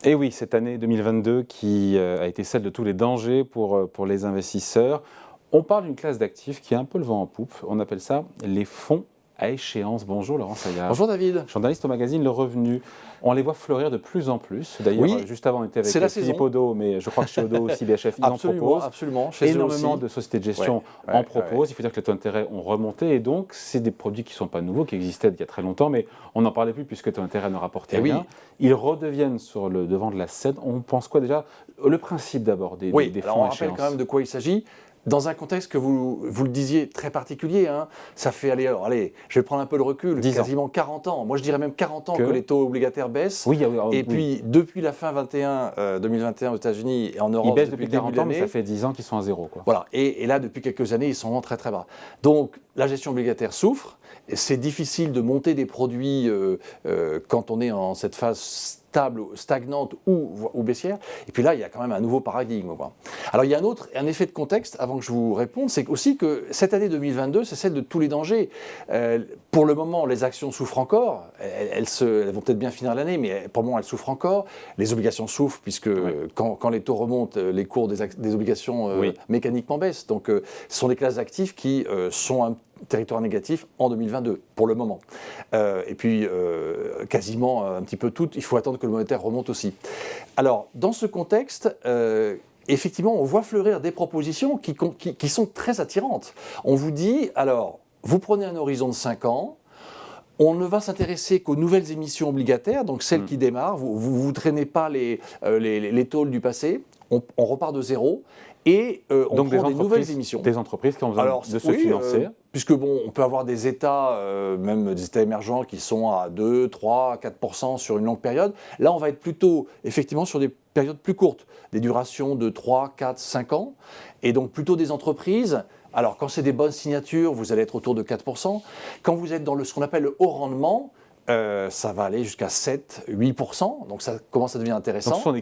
Et oui, cette année 2022 qui a été celle de tous les dangers pour les investisseurs. On parle d'une classe d'actifs qui a un peu le vent en poupe. On appelle ça les fonds à échéance. Bonjour Laurent Saillard. Bonjour David. Journaliste au magazine Le Revenu. On les voit fleurir de plus en plus. D'ailleurs, Oui, juste avant, on était avec c'est la Philippe saison. Odo, mais je crois que chez Odo aussi, BHF, ils en proposent. Absolument. Chez eux Énormément aussi. de sociétés de gestion en proposent. Il faut dire que les taux d'intérêt ont remonté et donc, c'est des produits qui ne sont pas nouveaux, qui existaient il y a très longtemps, mais on n'en parlait plus puisque les taux d'intérêt ne rapportaient rien. Ils redeviennent sur le devant de la scène. On pense quoi déjà? Le principe d'abord des fonds à échéance. On rappelle quand même de quoi il s'agit. Dans un contexte que vous le disiez très particulier, ça fait je vais prendre un peu le recul, quasiment 40 ans. Moi je dirais même 40 ans que les taux obligataires baissent. Puis depuis la fin 2021 aux États-Unis et en Europe, ils baissent depuis depuis 40 ans, mais ça fait 10 ans qu'ils sont à zéro, quoi. Voilà. Et là, depuis quelques années, ils sont vraiment très très bas. Donc la gestion obligataire souffre. C'est difficile de monter des produits quand on est en cette phase stable, stagnante ou baissière. Et puis là, il y a quand même un nouveau paradigme. Alors il y a un effet de contexte, avant que je vous réponde, c'est aussi que cette année 2022, c'est celle de tous les dangers. Pour le moment, les actions souffrent encore. Elles vont peut-être bien finir l'année, mais pour le moment, elles souffrent encore. Les obligations souffrent, puisque quand les taux remontent, les cours des obligations mécaniquement baissent. Donc ce sont des classes d'actifs qui sont un territoire négatif en 2022, pour le moment. Et puis, quasiment un petit peu toutes, il faut attendre que le monétaire remonte aussi. Alors, dans ce contexte, effectivement, on voit fleurir des propositions qui sont très attirantes. On vous dit, alors, vous prenez un horizon de 5 ans, on ne va s'intéresser qu'aux nouvelles émissions obligataires, donc celles qui démarrent, vous ne traînez pas les tôles du passé, on repart de zéro, et on prend des nouvelles émissions. Des entreprises qui ont besoin de se financer. Puisque on peut avoir des États, même des États émergents, qui sont à 2, 3, 4% sur une longue période. Là, on va être plutôt, effectivement, sur des périodes plus courtes, des durations de 3, 4, 5 ans, et donc plutôt des entreprises. Alors, quand c'est des bonnes signatures, vous allez être autour de 4%. Quand vous êtes dans ce qu'on appelle le haut rendement, ça va aller jusqu'à 7, 8%, donc ça commence à devenir intéressant. Donc ce sont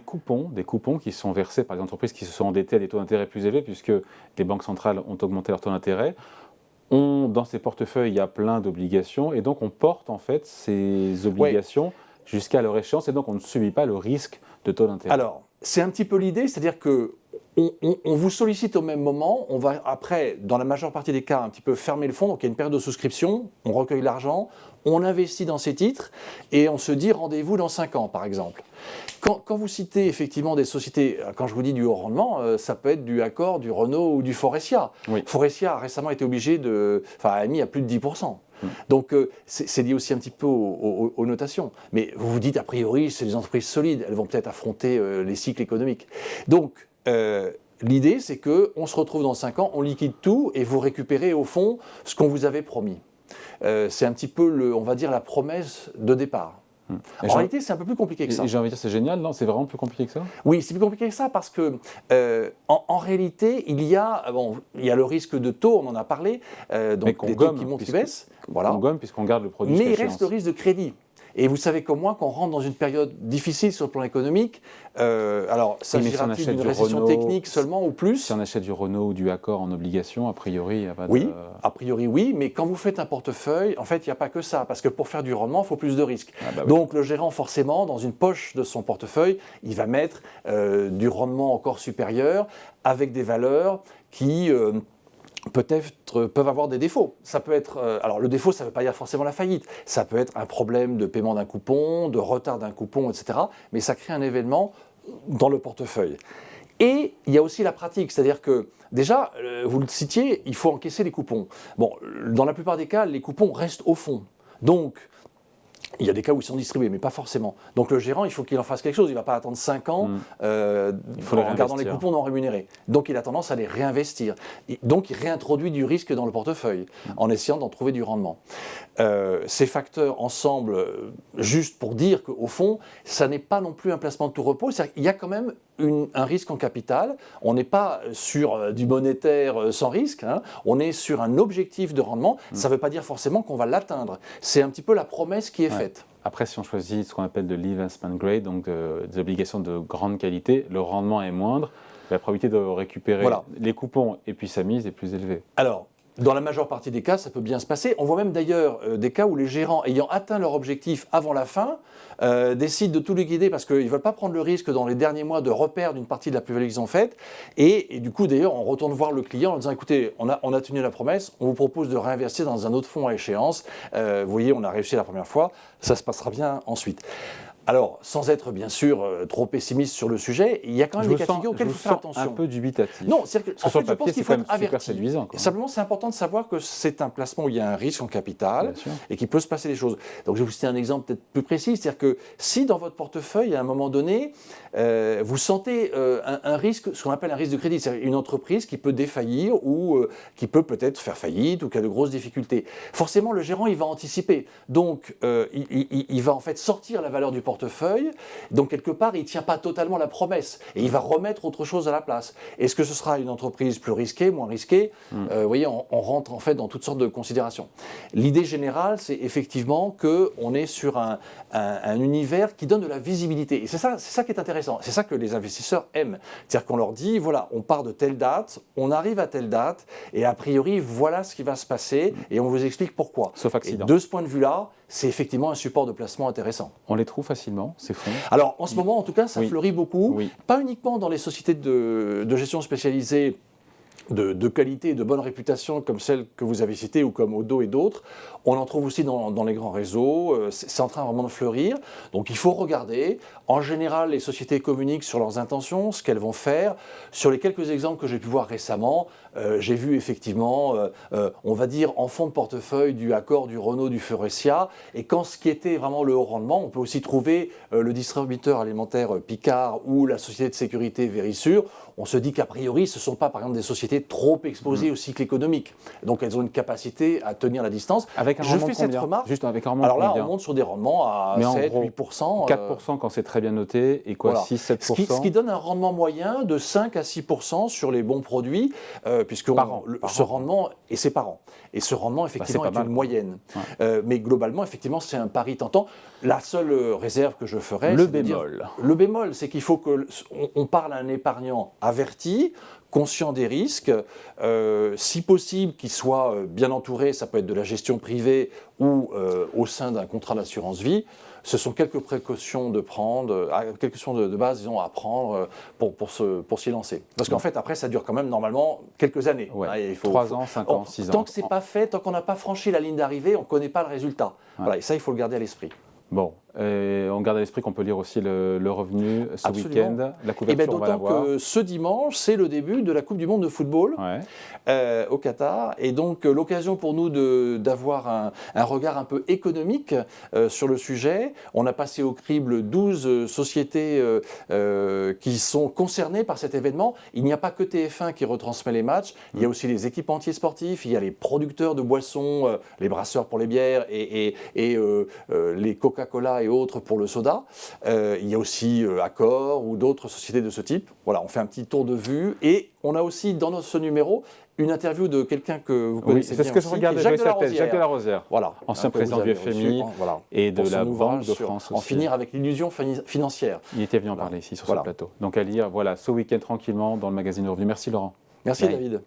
des coupons qui sont versés par les entreprises qui se sont endettées à des taux d'intérêt plus élevés, puisque les banques centrales ont augmenté leur taux d'intérêt. Dans ces portefeuilles, il y a plein d'obligations, et donc on porte en fait ces obligations jusqu'à leur échéance, et donc on ne subit pas le risque de taux d'intérêt. Alors, c'est un petit peu l'idée, c'est-à-dire que on vous sollicite au même moment, on va après, dans la majeure partie des cas, un petit peu fermer le fonds, donc il y a une période de souscription, on recueille l'argent, on investit dans ces titres, et on se dit rendez-vous dans 5 ans, par exemple. Quand vous citez effectivement des sociétés, quand je vous dis du haut rendement, ça peut être du Accor, du Renault ou du Forestia. Forestia a récemment été obligé a mis à plus de 10%. Donc c'est lié aussi un petit peu aux notations. Mais vous vous dites, a priori, c'est des entreprises solides, elles vont peut-être affronter les cycles économiques. Donc l'idée, c'est qu'on se retrouve dans 5 ans, on liquide tout et vous récupérez au fond ce qu'on vous avait promis. C'est un petit peu, on va dire, la promesse de départ. En réalité, c'est un peu plus compliqué que ça. J'ai envie de dire, c'est génial, non? C'est vraiment plus compliqué que ça? Oui, c'est plus compliqué que ça parce que, en réalité, il y a le risque de taux, on en a parlé, donc des taux qui montent, qui baissent. Voilà. On gomme puisqu'on garde le produit. Mais il reste le risque de crédit. Et vous savez comme moi qu'on rentre dans une période difficile sur le plan économique. Alors, s'agira-t-il d'une récession technique seulement ou plus? Si on achète du Renault ou du Accor en obligation, a priori, il n'y a pas de... Oui, a priori oui, mais quand vous faites un portefeuille, en fait, il n'y a pas que ça, parce que pour faire du rendement, il faut plus de risques. Donc le gérant, forcément, dans une poche de son portefeuille, il va mettre du rendement encore supérieur, avec des valeurs qui... peut-être peuvent avoir des défauts. Ça peut être, alors le défaut, ça ne veut pas dire forcément la faillite. Ça peut être un problème de paiement d'un coupon, de retard d'un coupon, etc. Mais ça crée un événement dans le portefeuille. Et il y a aussi la pratique, c'est-à-dire que déjà, vous le citiez, il faut encaisser les coupons. Bon, dans la plupart des cas, les coupons restent au fond. Donc, il y a des cas où ils sont distribués, mais pas forcément. Donc le gérant, il faut qu'il en fasse quelque chose. Il ne va pas attendre 5 ans en gardant les coupons non rémunérés. Donc il a tendance à les réinvestir. Donc il réintroduit du risque dans le portefeuille en essayant d'en trouver du rendement. Ces facteurs ensemble, juste pour dire qu'au fond, ça n'est pas non plus un placement de tout repos. Il y a quand même un risque en capital. On n'est pas sur du monétaire sans risque. On est sur un objectif de rendement. Ça ne veut pas dire forcément qu'on va l'atteindre. C'est un petit peu la promesse qui est faite. Après, si on choisit ce qu'on appelle de l'investment grade, donc des obligations de grande qualité, le rendement est moindre. La probabilité de récupérer les coupons et puis sa mise est plus élevée. Alors, Dans la majeure partie des cas, ça peut bien se passer. On voit même d'ailleurs des cas où les gérants, ayant atteint leur objectif avant la fin, décident de tout liquider parce qu'ils ne veulent pas prendre le risque dans les derniers mois de reperdre une partie de la plus-value qu'ils ont faite. Et du coup, d'ailleurs, on retourne voir le client en disant, écoutez, on a tenu la promesse, on vous propose de réinvestir dans un autre fonds à échéance. Vous voyez, on a réussi la première fois, ça se passera bien ensuite. Alors, sans être bien sûr trop pessimiste sur le sujet, il y a quand même des cas de figure auxquels il faut faire attention. Un peu dubitatif. Non, c'est-à-dire que, en fait, je pense qu'il faut être averti. Séduisant, Simplement, c'est important de savoir que c'est un placement où il y a un risque en capital et qu'il peut se passer des choses. Donc, je vais vous citer un exemple peut-être plus précis. C'est-à-dire que si dans votre portefeuille, à un moment donné, vous sentez un risque, ce qu'on appelle un risque de crédit, c'est-à-dire une entreprise qui peut défaillir ou qui peut peut-être faire faillite ou qui a de grosses difficultés, forcément, le gérant, il va anticiper. Donc, il va en fait sortir la valeur du portefeuille. Donc quelque part, il ne tient pas totalement la promesse et il va remettre autre chose à la place. Est-ce que ce sera une entreprise plus risquée, moins risquée? Vous voyez, on rentre en fait dans toutes sortes de considérations. L'idée générale, c'est effectivement qu'on est sur un univers qui donne de la visibilité. Et c'est ça qui est intéressant. C'est ça que les investisseurs aiment. C'est-à-dire qu'on leur dit, voilà, on part de telle date, on arrive à telle date et a priori, voilà ce qui va se passer et on vous explique pourquoi. Sauf accident. Et de ce point de vue-là, c'est effectivement un support de placement intéressant. On les trouve facilement, ces fonds? Alors, en ce moment, en tout cas, ça fleurit beaucoup. Pas uniquement dans les sociétés de gestion spécialisées de qualité et de bonne réputation comme celles que vous avez citées ou comme Odo et d'autres. On en trouve aussi dans les grands réseaux. C'est en train vraiment de fleurir. Donc il faut regarder. En général, les sociétés communiquent sur leurs intentions, ce qu'elles vont faire. Sur les quelques exemples que j'ai pu voir récemment, j'ai vu effectivement, on va dire, en fond de portefeuille du Accor, du Renault, du Faurecia. Et quand ce qui était vraiment le haut rendement, on peut aussi trouver le distributeur alimentaire Picard ou la société de sécurité Verisure. On se dit qu'a priori, ce ne sont pas, par exemple, des sociétés trop exposées au cycle économique. Donc, elles ont une capacité à tenir la distance. Avec un rendement cette remarque. Juste avec un rendement. Alors là, on monte sur des rendements à 7, 8%. 4% quand c'est très bien noté, et quoi, voilà. 6, 7%. Ce qui donne un rendement moyen de 5 à 6% sur les bons produits, puisque ce rendement, et c'est par an. Et ce rendement, effectivement, est une moyenne. Ouais. Mais globalement, effectivement, c'est un pari tentant. La seule réserve que je ferais, le bémol. Le bémol, c'est qu'il faut qu'on parle à un épargnant averti, conscient des risques, si possible qu'il soit bien entouré, ça peut être de la gestion privée ou au sein d'un contrat d'assurance vie. Ce sont quelques précautions de prendre, quelques questions de base, disons, à prendre pour s'y lancer. Parce qu'en fait, après, ça dure quand même normalement quelques années. Ouais. 3 ans, 5 ans, 6 ans. Tant que ce n'est pas fait, tant qu'on n'a pas franchi la ligne d'arrivée, on ne connaît pas le résultat. Ouais. Voilà, et ça, il faut le garder à l'esprit. Bon, on garde à l'esprit qu'on peut lire aussi le revenu ce week-end. La couverture, on va la voir. D'autant que ce dimanche, c'est le début de la Coupe du Monde de football au Qatar. Et donc, l'occasion pour nous d'avoir un regard un peu économique sur le sujet. On a passé au crible 12 sociétés qui sont concernées par cet événement. Il n'y a pas que TF1 qui retransmet les matchs. Il y a aussi les équipementiers sportifs, il y a les producteurs de boissons, les brasseurs pour les bières et les Coca-Cola et autres pour le soda. Il y a aussi Accor ou d'autres sociétés de ce type. Voilà, on fait un petit tour de vue et on a aussi dans ce numéro une interview de quelqu'un que vous connaissez bien. C'est ce que je regardais, Jacques de la Rosière. Voilà, ancien président du FMI et de la Banque de France. En finir avec l'illusion financière. Il était venu en parler ici sur ce plateau. Donc à lire, ce week-end tranquillement dans le magazine Revenu. Merci Laurent. Merci David.